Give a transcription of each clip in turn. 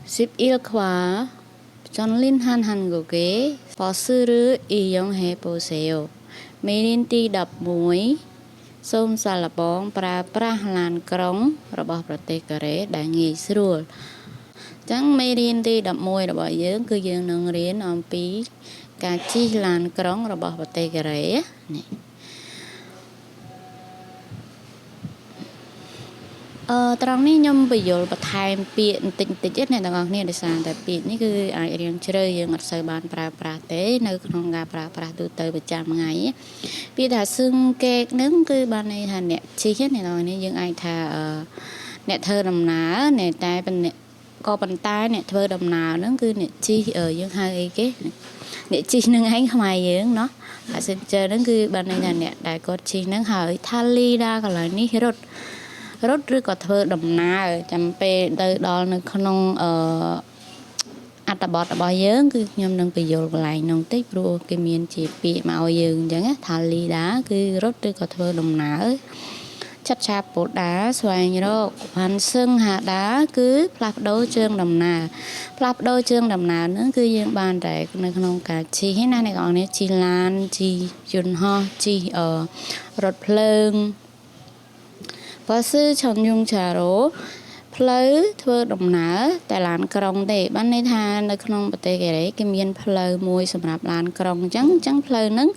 10 il khóa John Lin Han Han của kế phó sư rư y dòng hệ bố xéo mê linh ti đập muối xôm xa là bóng pra làn krong rồi bỏប្រទេសកូរ៉េដែលងាយស្រួលចឹងមេរៀនទី11របស់យើងគឺយើងនឹងរៀនអំពីការជិះឡានក្រុងរបស់ប្រទេសកូរ៉េនេះត្រង់នេះខ្ញុំបញ្យល់បន្ថែមពាក្យបន្តិចទៀតអ្នកទាំងអស់គ្នាដោយសារតែពាក្យនេះគឺអាចរៀងជ្រៅយើងអត់សូវបានប្រើប្រាស់ទេនៅក្នុងការប្រើប្រាស់ទូទៅប្រចាំថ្ងៃពាក្យថាសឹងកេកនឹងគឺបានន័យថាអ្នកជិះអ្នកទាំងអស់គ្នាយើងអាចថាអ្នកធ្វើដំណើរអ្នកតែក៏ប៉ុន្តែអ្នកធ្វើដំណើរហ្នឹងគឺអ្នកជិះយើងហៅអីគេអ្នកជិះនឹងឯងខ្មែរយើងណោះ passenger ហ្នឹងគឺបានន័យថាអ្នកដែលគាត់ជិះហ្នឹងហើយថាលីដាកន្លែងនេះរត់ឬក៏ធ្វើដំណើរចាំពេលទៅដល់នៅក្នុងអត្ថបទរបស់យើងគឺខ្ញុំនឹងបញ្យល់កន្លែងនោះតិចព្រោះគេមានជាពាក្យមកឲ្យយើងអញ្ចឹងថាលីដាគឺរត់ឬក៏ធ្វើដំណើរចាត់ឆាពូដាស្វែងរកផាន់សឹងហាដាគឺផ្លាស់ប្ដូរជើងដំណើរហ្នឹងគឺយើងបានតែនៅក្នុងការជិះណាអ្នកនរជិះឡានជិះយន្តហោះជិះរថភ្លើងបើសិនឆនយងចារោផ្លូវធ្វើដំណើរតែឡានក្រុងទេបានន័យថានៅក្នុងប្រទេសកូរ៉េគេមានផ្លូវមួយសម្រាប់ឡានក្រុងអញ្ចឹងផ្លូវហ្នឹង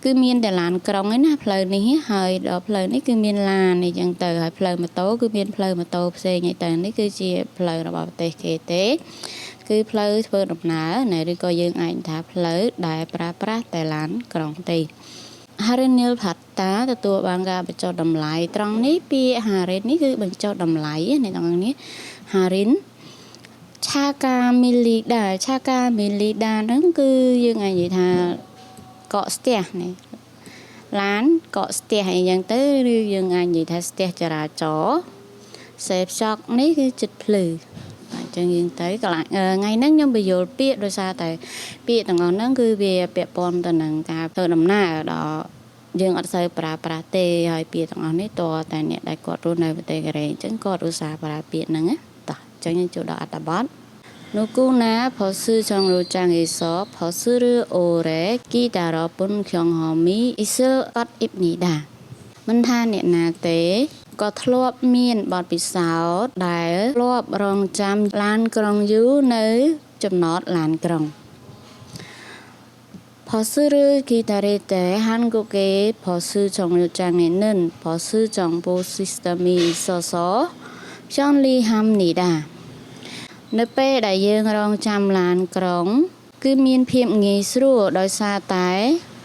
គឺមានតែឡានក្រុងឯណាផ្លូវនេះហើយដល់ផ្លូវនេះគឺមានឡានអញ្ចឹងទៅហើយផ្លូវម៉ូតូគឺមានផ្លូវម៉ូតូផ្សេងឯទៅនេះគឺជាផ្លូវរបស់ប្រទេសគេទេគឺផ្លូវធ្វើដំណើរណែឬក៏យើងអាចថាផ្លូវដែលប្រើប្រាស់តែឡានក្រុងទេHarinil Phata ទទួលបានការបញ្ចុះតម្លៃត្រង់នេះពាក្យ Harin នេះគឺបញ្ចុះតម្លៃអ្នកទាំងនេះ Harin ឆាកាមីលីដាហ្នឹងគឺយើងអាចនិយាយថាកកស្ទះនេះឡានកកស្ទះអីចឹងទៅឬយើងអាចនិយាយថាស្ទះចរាចរណ៍សេពសក់នេះគឺចិត្តភ្លឺអញ្ចឹងយើងទៅកន្លែងថ្ងៃហ្នឹងខ្ញុំបញ្យល់ពាក្យដោយសារតែពាក្យទាំងអស់ហ្នឹងគឺវាពាក់ព័ន្ធទៅនឹងការធ្វើដំណើរដល់យើងអត់សូវប្រើប្រាស់ទេហើយពាក្យទាំងអស់នេះតើតែអ្នកដែលគាត់រស់នៅប្រទេសកូរ៉េអញ្ចឹងគាត់ឧស្សាហ៍ប្រើពាក្យហ្នឹងណាតោះអញ្ចឹងយើងចូលដល់អត្ថបទនោះគូណាផោស៊ឺចងរូចាងអេសផោស៊ឺឬអូរ៉េគីតារ៉ពុនខ្យងហមីអ៊ីសិលកតអ៊ីបនីដាមិនថាអ្នកណាទេក៏ធ្លាប់មានបទពិសោធន៍ដែលធ្លាប់រងចាំឡានក្រុងយូរនៅចំណតឡានក្រុងផោស៊ឺឬគីតារ៉េតេហាន់កូកេផោស៊ឺចងរូចាងអេនិនផោស៊ឺចងពូស៊ីស្តមីសសចងលីហាំនីដានៅពេលដែលយើងរងចាំឡានក្រុងគឺមានភាពងាយស្រួលដោយសារតែ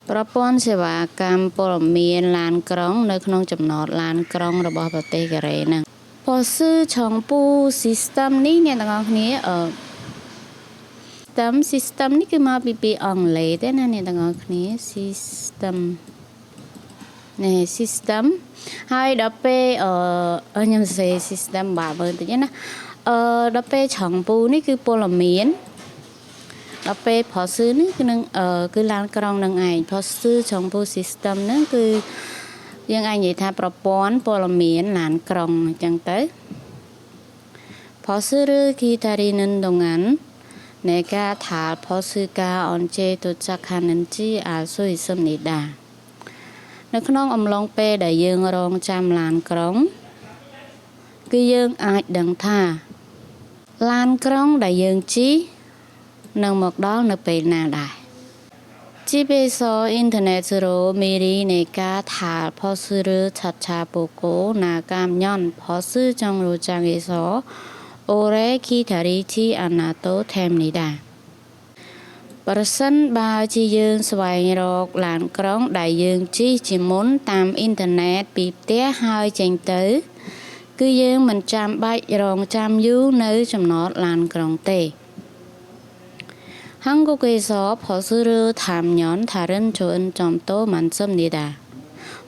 ប្រព័ន្ធសេវាកម្មព័ត៌មានឡានក្រុងនៅក្នុងចំណតឡានក្រុងរបស់ប្រទេសកូរ៉េហ្នឹងផោស៊ឺឆងពូ system នេះអ្នកទាំងអស់គ្នាsystem នេះគឺមកពីពាក្យអង់គ្លេសទេណាអ្នកទាំងអស់គ្នា system ហើយដល់ពេលខ្ញុំសរសេរ system បាទមើលតិចណាដល់ពេលឆងពូនេះគឺព័ត៌មានដល់ពេលផោស៊ឺនេះគឺនឹងគឺឡានក្រុងនឹងឯងផោស៊ឺឆងពូ system ហ្នឹងគឺយើងអាចនិយាយថាប្រព័ន្ធព័ត៌មានឡានក្រុងអញ្ចឹងទៅផោស៊ឺឬគីតារីនិនដងអាននៃការថាផោស៊ឺកាអនជេទុចាក់ខានិនជីអាស៊ុយសំនីដានៅក្នុងអំឡុងពេលដែលយើងរងចាំឡានក្រុងគឺយើងអាចដឹងថាឡានក្រុងដែលយើងជិះនឹងមកដល់នៅពេលណាដែរជីបេសអ៊ីនធឺណិតរ៉ូមេរីនៃការថាផោស៊ឺឬឆាត់ឆាពូកូណាកាមញ៉នផោស៊ឺចងរូចាងអេសអូរ៉េគីតារីជីអាណាតូថេមនីដាប្រសិនបើជាយើងស្វែងរកឡានក្រុងដែលយើងជិះជាមុនតាមអ៊ីនធឺណិតពីផ្ទះហើយចេញទៅគឺយើងមិនចាំបាច់រងចាំយូរនៅចំណតឡានក្រុងទេ한국에서 버스를 타면 다른 좋은 점도 많습니다.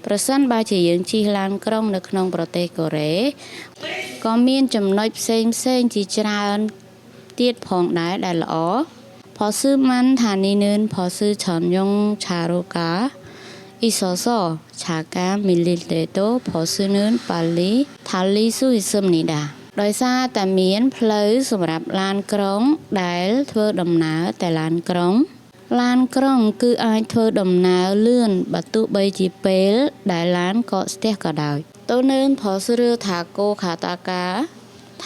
ប្រសិនបើជាយើងជិះឡានក្រុងនៅក្នុងប្រទេសកូរ៉េក៏មានចំណុចផ្សេងជាច្រើនទៀតផងដែរដែលល្អផោស៊ឺម៉ាន់ថានីនឿនផោស៊ឺឆនយងឆារូកាអ៊ីសសឆាកាមីលីតេតូផោស៊ឺនឿនប៉ាលីថាលីស៊ូអ៊ីសឹមនីដា ដោយសារតែមានផ្លូវសម្រាប់ឡានក្រុងដែលធ្វើដំណើរតែឡានក្រុងគឺអាចធ្វើដំណើរលឿនបើទោះបីជាពេលដែលឡានកកស្ទះក៏ដោយតើនៅផសរឿថាគោខាតាកា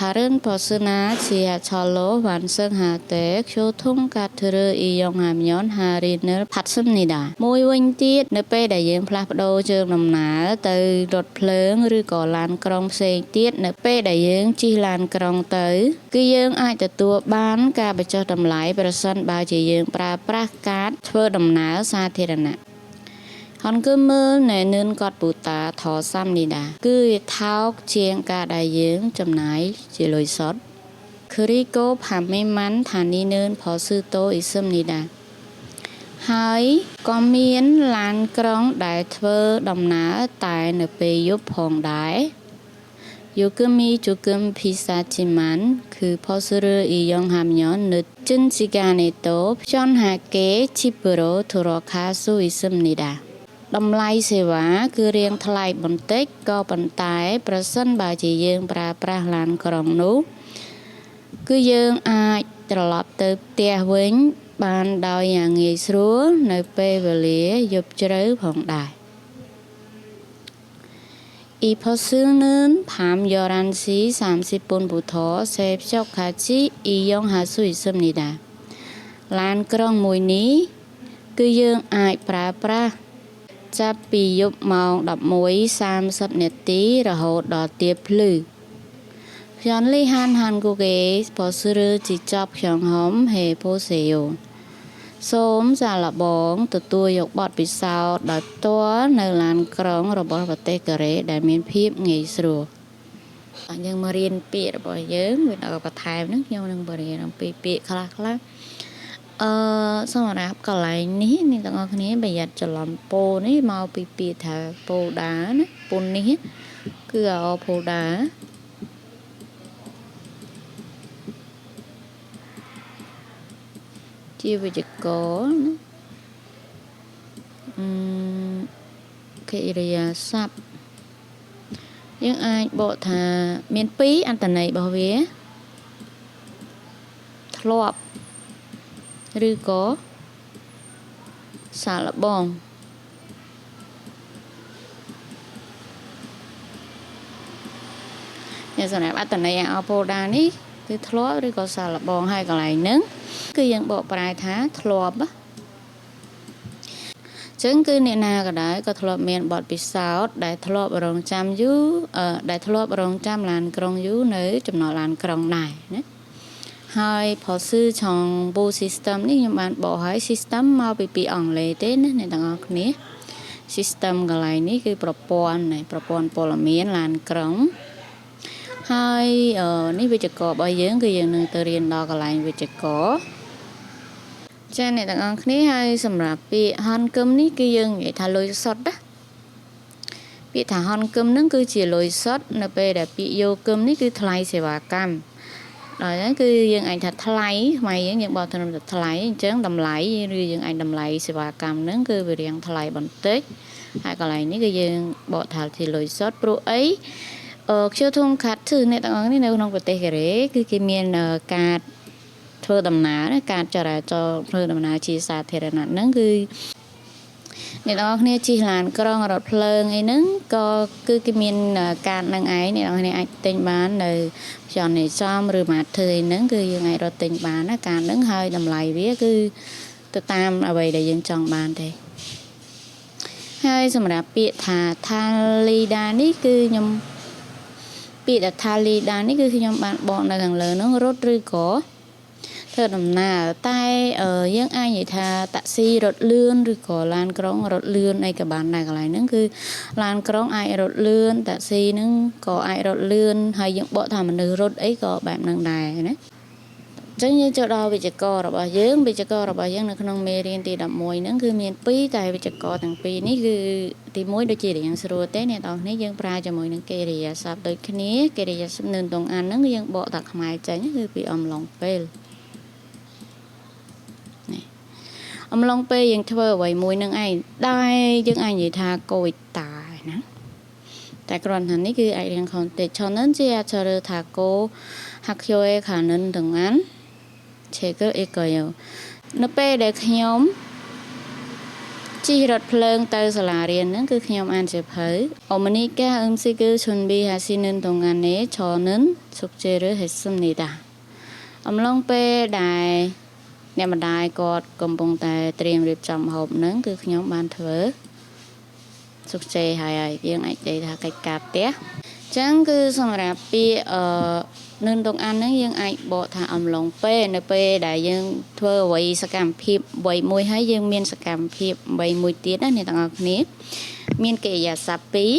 ថារិនផសនាជាឆលោវ៉ាន់សឹងហាតេខ្ជូធុងកាត់ធ្វើអ៊ីយ៉ងហាមយ៉នហារីនលផាត់សឹមនីដាមួយវិញទៀតនៅពេលដែលយើងផ្លាស់ប្ដូរជើងដំណើរទៅរថភ្លើងឬក៏ឡានក្រុងផ្សេងទៀតនៅពេលដែលយើងជិះឡានក្រុងទៅគឺយើងអាចទទួលបានការបញ្ចុះតម្លៃប្រសិនបើជាយើងប្រើប្រាស់កាតធ្វើដំណើរសាធារណៈហនគឺមើលនៅនឿនកត់ពូតាថសាំនីដាគឺវាថោកជាងការដែលយើងចំណាយជាលុយសុទ្ធគឺរីកូផាមេម៉ាន់ថានីនឿនផសឺតូអ៊ីសឹមនីដាហើយក៏មានឡានក្រុងដែលធ្វើដំណើរតែនៅពេលយប់ផងដែរយោគមីជូគឹមភីសាជីម៉ាន់គឺផសឺអ៊ីយ៉ងហាមយ៉ននៅចិនស៊ីកានេតូផ្ចន់ហាកេជីប្រូធរខាស៊ូអ៊ីសឹមនីដាតម្លៃសេវាគឺរៀងថ្លៃបន្តិចក៏ប៉ុន្តែប្រសិនបើជាយើងប្រើប្រាស់ឡានក្រុងនោះគឺយើងអាចត្រឡប់ទៅផ្ទះវិញបានដោយយ៉ាងងាយស្រួលនៅពេលវេលាយប់ជ្រៅផងដែរអ៊ីផសឺនឿនផាមយ៉រ៉ាន់ស៊ី30ពុនពូថសេផ្ចុកខាជីអ៊ីយ៉ងហាស៊ុយសឹមនីដាឡានក្រុងមួយនេះគឺយើងអាចប្រើប្រាស់ចាប់ពីយប់ម៉ោង 11:30 នាទីរហូតដល់ទៀបភ្លឺខ្ញុំលីហានគូកេផសឺជីចប់ខ្ញុំហំហេផូសេយោសូមសាឡបងទទួលយកបទពិសោធន៍ដោយផ្ទាល់នៅឡានក្រុងរបស់ប្រទេសកូរ៉េដែលមានភាពងាយស្រួលយើងមករៀនពាក្យរបស់យើងវាដល់បន្ថែមហ្នឹងខ្ញុំនឹងបរៀនអំពីពាក្យខ្លះសម្រាប់កន្លែងនេះអ្នកទាំងអស់គ្នាប្រយ័ត្នច្រឡំពោនេះមកពីពាក្យថាពោដាណាពុននេះគឺអពោដាជាវិជ្ជករកិរិយាសព្ទយើងអាចបកថាមាន2អត្ថន័យរបស់វាធ្លាប់ឬក៏សាឡបងយ៉ាងសម្រាប់អត្ថន័យអពោដានេះគឺធ្លាប់ឬក៏សាឡបងហើយកន្លែងហ្នឹងគឺយើងបកប្រែថាធ្លាប់ចឹងគឺអ្នកណាក៏ដែរក៏ធ្លាប់មានបទពិសោធន៍ដែលធ្លាប់រងចាំយូរដែលធ្លាប់រងចាំឡានក្រុងយូរនៅចំណតឡានក្រុងដែរណាហើយផសឺឆងប៊ូ system នេះខ្ញុំបានបកឲ្យ system មកពីពាក្យអង់គ្លេសទេណាអ្នកទាំងអស់គ្នា system កន្លែងនេះគឺប្រព័ន្ធព័ត៌មានឡានក្រុងហើយនេះវិជ្ជកររបស់យើងគឺយើងនឹងទៅរៀនដល់កន្លែងវិជ្ជករចា៎អ្នកទាំងអស់គ្នាហើយសម្រាប់ពាក្យហនគឹមនេះគឺយើងនិយាយថាលុយសុទ្ធណាពាក្យថាហនគឹមហ្នឹងគឺជាលុយសុទ្ធនៅពេលដែលពាក្យយោគឹមនេះគឺថ្លៃសេវាកម្មដល់ហ្នឹងគឺយើងអាចថាថ្លៃខ្មែរយើងបកទៅថាថ្លៃអញ្ចឹងតម្លៃឬយើងអាចតម្លៃសេវាកម្មហ្នឹងគឺវារៀងថ្លៃបន្តិចហើយកន្លែងនេះគឺយើងបកថាជាលុយសុទ្ធព្រោះអីខ្ជិលធំខាត់គឺអ្នកទាំងអស់នេះនៅក្នុងប្រទេសកូរ៉េគឺគេមានការធ្វើដំណើរការចរាចរណ៍ធ្វើដំណើរជាសាធារណៈហ្នឹងគឺអ្នកទាំងអស់គ្នាជិះឡានក្រុងរថភ្លើងអីហ្នឹងក៏គឺគេមានការនឹងឯងអ្នកទាំងអស់គ្នាអាចទិញបាននៅផ្ចន់នេសំឬម៉ាធឺអីហ្នឹងគឺយើងអាចរត់ទិញបានណាការហ្នឹងហើយតម្លៃវាគឺទៅតាមអ្វីដែលយើងចង់បានទេហើយសម្រាប់ពាក្យថាថាលីដានេះគឺខ្ញុំពាក្យថាលីដានេះគឺខ្ញុំបានបកនៅខាងលើហ្នឹងរត់ឬក៏ធ្វើដំណើរតែយើងអាចនិយាយថាតាក់ស៊ីរត់លឿនឬក៏ឡានក្រុងរត់លឿនអីក៏បានដែរកន្លែងហ្នឹងគឺឡានក្រុងអាចរត់លឿនតាក់ស៊ីហ្នឹងក៏អាចរត់លឿនហើយយើងបកថាមនុស្សរត់អីក៏បែបហ្នឹងដែរណាអញ្ចឹងយើងចូលដល់វិជ្ជកររបស់យើងនៅក្នុងមេរៀនទី11ហ្នឹងគឺមាន2តែវិជ្ជករទាំងពីរនេះគឺទី1ដូចជារៀងស្រួលទេអ្នកនរនេះយើងប្រើជាមួយនឹងកិរិយាសព្ទដូចគ្នាកិរិយាសព្ទនៅតងអានហ្នឹងយើងបកតាខ្មែរចេញគឺពីអំឡុងពេលអំឡុងពេលយើងធ្វើអ្វីមួយនឹងឯងដែរយើងអាចនិយាយថាកូចតាណា tại còn thằng này cứ ai đang còn để cho nên chỉ cho được thà cô học chơi khả năng từng án chế cứ ít coi nó pe để nhóm chỉ rốt phơi từสลา riêng นั้นคือខ្ញុំអានជាភៅអូម៉នីកាស៊ីគឺឈុនប៊ីហាស៊ីនឹងតងនេះឆនឹងសុកជេរហេសំនេះតាអំឡុងពេលដែលអ្នកម្ដាយគាត់កំពុងតែត្រៀមរៀបចំហូបនឹងគឺខ្ញុំបានធ្វើសុកជេហើយយើងអាចនិយាយថាកិច្ចការផ្ទះចឹងគឺសម្រាប់ពាក្យនឹងតងអានហ្នឹងយើងអាចបកថាអំឡុងពេលនៅពេលដែលយើងធ្វើអ្វីសកម្មភាពអ្វីមួយហើយយើងមានសកម្មភាពអ្វីមួយទៀតណាអ្នកទាំងអស់គ្នាមានកិរិយាសព្ទពីរ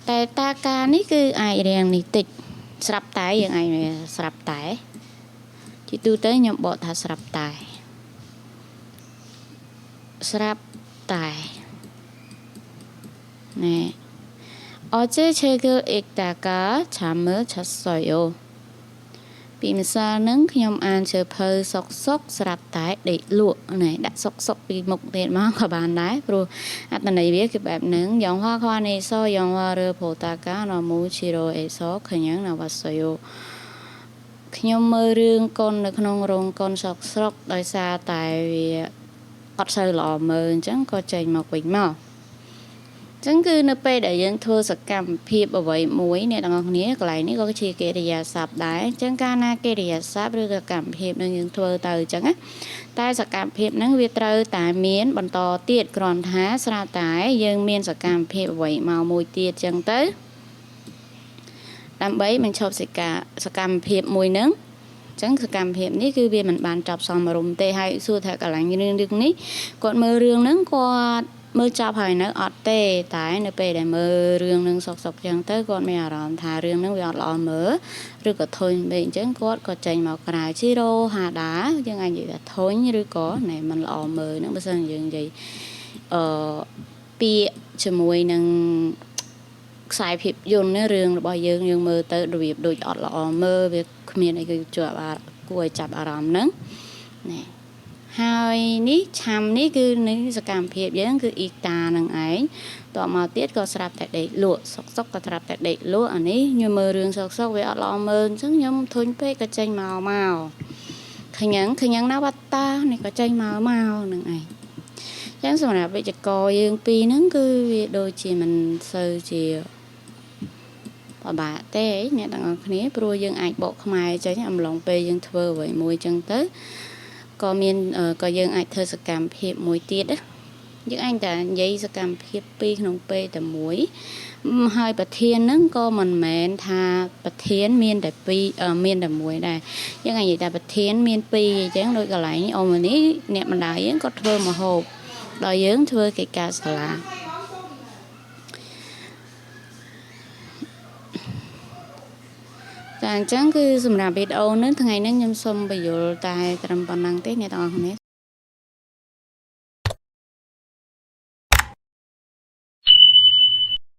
តែតាការនេះគឺអាចរៀងនេះតិចស្រាប់តែយើងអាចស្រាប់តែជាទូទៅខ្ញុំបកថាស្រាប់តែណែ어제 책을 읽다가 잠을 잤어요. 빔사는 그냥 앉아 벌 쏙쏙 스랍다이 lụa này đã sốc bị mục tiền mà các bạn đấy rồi anh này biết cáiแบบnướng dòng hoa khoa này so dòng hoa rơ phổ ta cá nó mua chỉ rồi số khởi nhẫn nào bắt sợiខ្ញុំមើលរឿងកូននៅក្នុងរោងកូនសោកស្រុកដោយសារតែវាអត់សូវល្អមើលអញ្ចឹងក៏ចេញមកវិញមកចឹងគឺនៅពេលដែលយើងធ្វើសកម្មភាពអ្វីមួយអ្នកទាំងអស់គ្នាកន្លែងនេះក៏ជាកិរិយាសព្ទដែរចឹងកាលណាកិរិយាសព្ទឬសកម្មភាពនឹងយើងធ្វើទៅចឹងណាតែសកម្មភាពហ្នឹងវាត្រូវតែមានបន្តទៀតគ្រាន់ថាស្រាប់តែយើងមានសកម្មភាពអ្វីមកមួយទៀតចឹងទៅដើម្បីបញ្ឈប់សកម្មភាពមួយហ្នឹងចឹងសកម្មភាពនេះគឺវាមិនបានចប់សមរម្យទេហើយសួរថាកន្លែងរឿងនេះគាត់មើលរឿងហ្នឹងគាត់មើលចាប់ហើយនៅអត់ទេតែនៅពេលដែលមើលរឿងនឹងសុកចឹងទៅគាត់មានអារម្មណ៍ថារឿងនឹងវាអត់ល្អមើលឬក៏ធុញពេកអញ្ចឹងគាត់ក៏ចេញមកក្រៅជីរ៉ូហាដាយើងអាចនិយាយថាធុញឬក៏ណែមិនល្អមើលហ្នឹងបើសិនយើងនិយាយពាក្យជាមួយនឹងខ្សែភាពយន្តនេះរឿងរបស់យើងមើលទៅរបៀបដូចអត់ល្អមើលវាគ្មានអីគឺជាប់គួរឲ្យចាប់អារម្មណ៍ហ្នឹងណែហើយនេះឆាំនេះគឺនេះសកម្មភាពយើងគឺអ៊ីតានឹងឯងតមកទៀតក៏ស្រាប់តែដេកលក់សុកក៏ស្រាប់តែដេកលក់អានេះខ្ញុំមើលរឿងសុកវាអត់ល្អមើលអញ្ចឹងខ្ញុំធុញពេកក៏ចេញមកខញ៉ាំងណាវត្តានេះក៏ចេញមកនឹងឯងចឹងសម្រាប់វិជ្ជករយើងពីរហ្នឹងគឺវាដូចជាមិនសូវជាបបាក់ទេអ្នកទាំងអស់គ្នាព្រោះយើងអាចបកខ្មែរចេញអំឡុងពេលយើងធ្វើអ្វីមួយចឹងទៅក៏យើងអាចធ្វើសកម្មភាពមួយទៀតណាយើងអាចតែនិយាយសកម្មភាពពីរក្នុងពេលតែមួយហើយប្រធានហ្នឹងក៏មិនមែនថាប្រធានមានតែ2មានតែមួយដែរយើងអាចនិយាយថាប្រធានមាន2អញ្ចឹងដោយកន្លែងអូម៉ានីអ្នកម្ដាយយើងក៏ធ្វើម្ហូបដល់យើងធ្វើកិច្ចការសាលាតែអញ្ចឹងគឺសម្រាប់វីដេអូនេះថ្ងៃនេះខ្ញុំសូមបញ្យល់តែត្រឹមប៉ុណ្ណឹងទេអ្នកទាំងអស់គ្នា